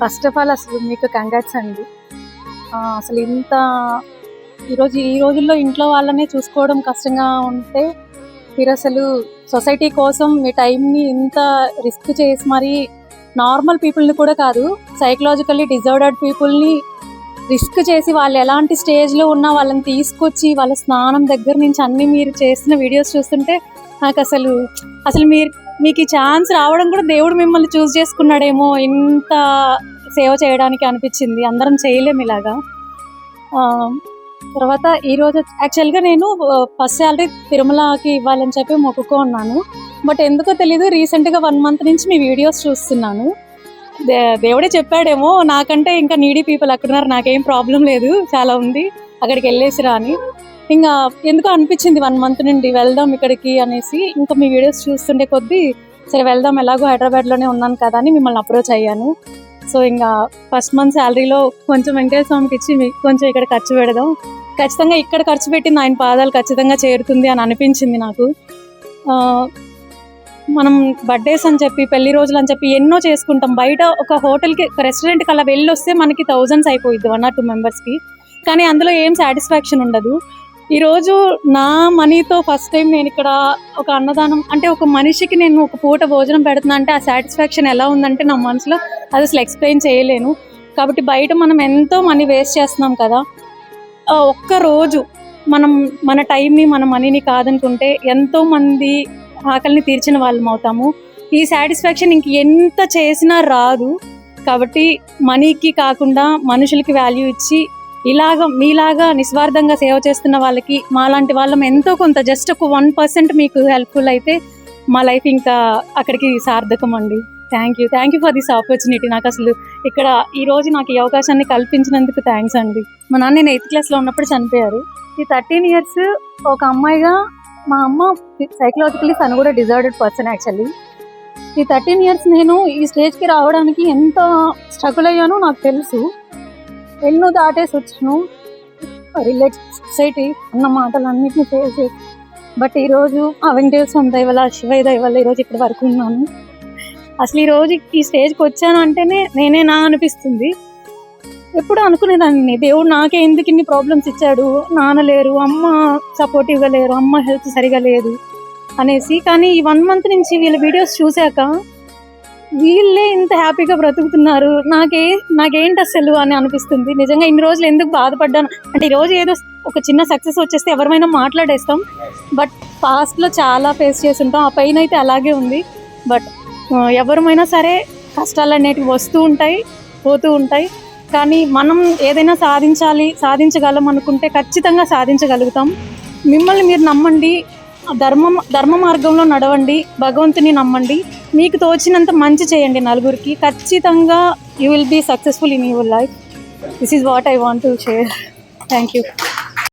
First of all అసలు మీకు congrats అండి. అసలు ఇంత ఈ రోజుల్లో ఇంట్లో వాళ్ళనే చూసుకోవడం కష్టంగా ఉంటే మీరు అసలు సొసైటీ కోసం మీ టైంని ఇంత రిస్క్ చేసి మరి నార్మల్ పీపుల్ని కూడా కాదు, సైకలాజికల్లీ డిజార్డర్డ్ పీపుల్ని రిస్క్ చేసి వాళ్ళు ఎలాంటి స్టేజ్లో ఉన్నా వాళ్ళని తీసుకొచ్చి వాళ్ళ స్నానం దగ్గర నుంచి అన్నీ మీరు చేస్తున్న వీడియోస్ చూస్తుంటే నాకు అసలు మీకు ఈ ఛాన్స్ రావడం కూడా దేవుడు మిమ్మల్ని చూస్ చేసుకున్నాడేమో ఇంత సేవ చేయడానికి అనిపించింది. అందరం చేయలేము ఇలాగా. తర్వాత ఈరోజు యాక్చువల్గా నేను ఫస్ట్ శాలరీ తిరుమలకి ఇవ్వాలని చెప్పి మొక్కుకున్నాను. బట్ ఎందుకో తెలీదు, రీసెంట్గా 1 month నుంచి మీ వీడియోస్ చూస్తున్నాను. దేవుడే చెప్పాడేమో, నాకంటే ఇంకా నీడీ పీపుల్ అక్కడున్నారు, నాకేం ప్రాబ్లం లేదు, చాలా ఉంది, అక్కడికి వెళ్ళేసిరా అని. ఇంకా ఎందుకో అనిపించింది 1 month నుండి వెళ్దాం ఇక్కడికి అనేసి. ఇంకా మీ వీడియోస్ చూస్తుండే కొద్దీ సరే వెళ్దాం, ఎలాగో హైదరాబాద్లోనే ఉన్నాను కదా అని మిమ్మల్ని అప్రోచ్ అయ్యాను. సో ఇంకా ఫస్ట్ మంత్ శాలరీలో కొంచెం వెంకటేశ్వర స్వామికి ఇచ్చి కొంచెం ఇక్కడ ఖర్చు పెడదాం, ఖచ్చితంగా ఇక్కడ ఖర్చు పెట్టింది ఆయన పాదాలు ఖచ్చితంగా చేరుతుంది అని అనిపించింది నాకు. మనం బర్త్డేస్ అని చెప్పి పెళ్లి రోజులు అని చెప్పి ఎన్నో చేసుకుంటాం. బయట ఒక హోటల్కి ఒక రెస్టారెంట్కి అలా వెళ్ళి వస్తే మనకి thousands అయిపోయింది 1 or 2 members-కి, కానీ అందులో ఏం సాటిస్ఫాక్షన్ ఉండదు. ఈరోజు నా మనీతో ఫస్ట్ టైం నేను ఇక్కడ ఒక అన్నదానం అంటే ఒక మనిషికి నేను ఒక పూట భోజనం పెడుతున్నా అంటే ఆ సాటిస్ఫాక్షన్ ఎలా ఉందంటే నా మనసులో అది అసలు ఎక్స్ప్లెయిన్ చేయలేను. కాబట్టి బయట మనం ఎంతో మనీ వేస్ట్ చేస్తున్నాం కదా, ఒక్కరోజు మనం మన టైంని మన మనీని కాదనుకుంటే ఎంతోమంది ఆకలిని తీర్చిన వాళ్ళం అవుతాము. ఈ సాటిస్ఫాక్షన్ ఇంక ఎంత చేసినా రాదు. కాబట్టి మనీకి కాకుండా మనుషులకి వాల్యూ ఇచ్చి మీలాగా నిస్వార్థంగా సేవ చేస్తున్న వాళ్ళకి మాలాంటి వాళ్ళం ఎంతో కొంత జస్ట్ ఒక 1% మీకు హెల్ప్ఫుల్ అయితే మా లైఫ్ ఇంకా అక్కడికి సార్థకం అండి. Thank you for this opportunity. నాకు అసలు ఇక్కడ ఈరోజు నాకు ఈ అవకాశాన్ని కల్పించినందుకు థ్యాంక్స్ అండి. మా నాన్న నేను 8th classలో ఉన్నప్పుడు చనిపోయారు. ఈ 13 years ఒక అమ్మాయిగా మా అమ్మ సైకలాజికల్లీ తను కూడా డిజార్డెడ్ పర్సన్. యాక్చువల్లీ ఈ 13 years నేను ఈ స్టేజ్కి రావడానికి ఎంత స్ట్రగుల్ అయ్యానో నాకు తెలుసు. ఎన్నో దాటేసి వచ్చాను, రిలేటివ్ సొసైటీ అన్న మాటలన్నింటినీ ఫేస్ చేసి. బట్ ఈరోజు ఆ వెంకటేశ్వర స్వామి దయ వల్ల, శివయ్య దయ వల్ల ఈరోజు ఇక్కడ వరకు ఉన్నాను. అసలు ఈరోజు ఈ స్టేజ్కి వచ్చాను అంటేనే నేనేనా అనిపిస్తుంది. ఎప్పుడు అనుకునేదాన్ని దేవుడు నాకే ఎందుకు ఇన్ని ప్రాబ్లమ్స్ ఇచ్చాడు, నాన్న లేరు, అమ్మ సపోర్టివ్గా లేరు, అమ్మ హెల్త్ సరిగా లేదు అనేసి. కానీ ఈ 1 month నుంచి వీళ్ళ వీడియోస్ చూశాక వీళ్ళే ఇంత హ్యాపీగా బ్రతుకుతున్నారు, నాకేంటి అసలు అని అనిపిస్తుంది. నిజంగా ఇన్ని రోజులు ఎందుకు బాధపడ్డాను అంటే, ఈరోజు ఏదో ఒక చిన్న సక్సెస్ వచ్చేస్తే ఎవరైనా మాట్లాడేస్తాం, బట్ పాస్ట్లో చాలా ఫేస్ చేసి ఉంటాం. ఆ పెయిన్ అయితే అలాగే ఉంది. బట్ ఎవరమైనా సరే కష్టాలు అనేటివి వస్తూ ఉంటాయి, పోతూ ఉంటాయి. కానీ మనం ఏదైనా సాధించగలం అనుకుంటే ఖచ్చితంగా సాధించగలుగుతాం. మిమ్మల్ని మీరు నమ్మండి, ధర్మ మార్గంలో నడవండి, భగవంతుని నమ్మండి, మీకు తోచినంత మంచి చేయండి నలుగురికి. ఖచ్చితంగా you will be successful in your life. This is what I want to share. Thank you.